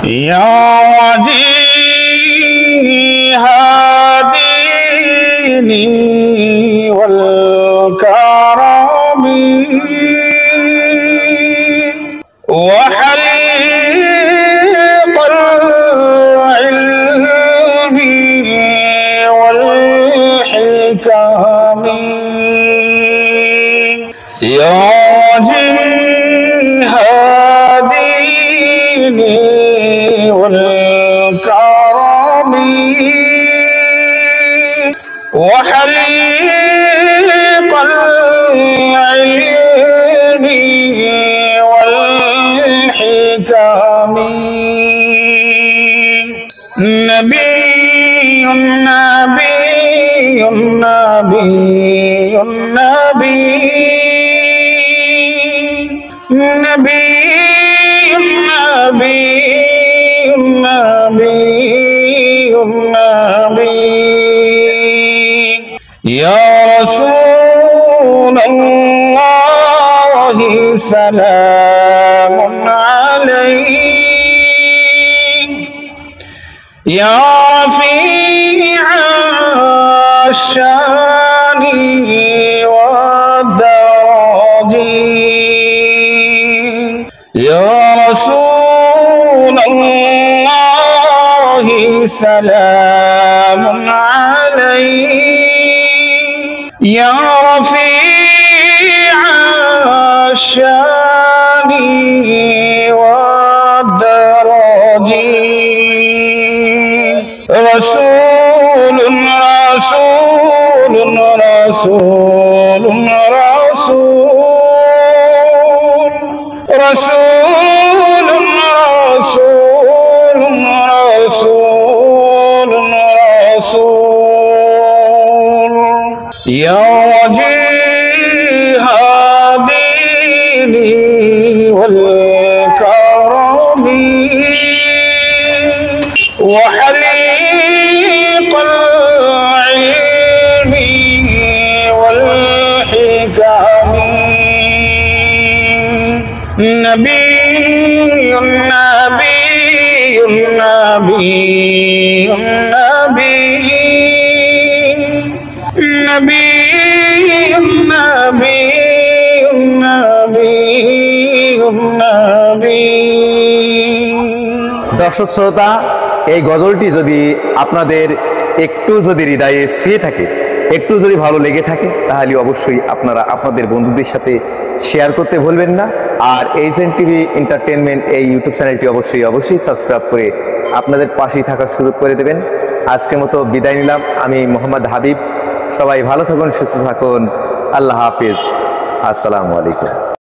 يا وجيه ديني والكرم وحليق العلم والحكم يا وجيه ديني والكرم وحليق العلم والحكم نبي نبي نبي نبي نبي نبي نبي يا رسول الله سلام عليك يا رفيع الشان والدرج يا رسول الله سلام عليك يا رفيع الشان والدرج رسول رسول رسول رسول رسول رسول رسول رسول يا وجيه ديني والكرم وحليق العلم والحكم نبي نبي نبي نبي نبي نبي দর্শক শ্রোতা, এই গজলটি যদি আপনাদের একটু যদি হৃদয়ে ছুঁয়ে থাকে, একটু যদি ভালো লেগে থাকে, তাহলে অবশ্যই আপনারা আপনাদের বন্ধুদের সাথে শেয়ার করতে ভুলবেন না। আর এইচএন টিভি এন্টারটেনমেন্ট এই ইউটিউব চ্যানেলটি অবশ্যই সাবস্ক্রাইব করে আপনাদের পাশেই থাকার সুযোগ করে দেবেন। আজকের মতো বিদায় নিলাম। আমি মোহাম্মদ হাবিব। সবাই ভালো থাকুন, সুস্থ থাকুন। আল্লাহ হাফিজ। আসসালামু আলাইকুম।